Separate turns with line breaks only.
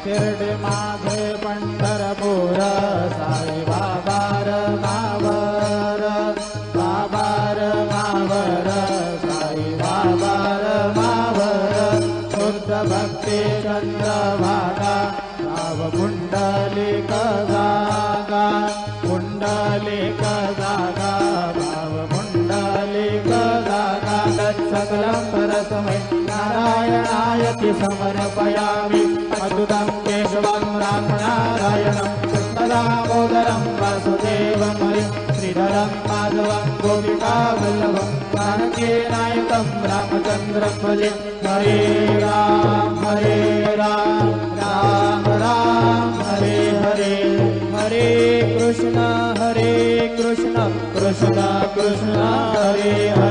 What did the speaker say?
शिर्डी माझे पंढरपूर साई बाबार मावर बाबार मावर साई बाबार मावर शुद्ध भक्ती चंद्रभागा भाव पुंडलिक जागा पुंडलिक जागा भाव पुंडलिक जागा तत्सकलं परस्मै नारायणायति समर्पयामि अच्युतं केशवं रामनारायणं कृष्णदामोदरं वासुदेवं हरिं श्रीधरं माधवं गोपिकावल्लभं जानकीनायकं रामचन्द्रं भजे हरे राम राम राम हरे हरे हरे कृष्ण कृष्ण कृष्ण हरे हरे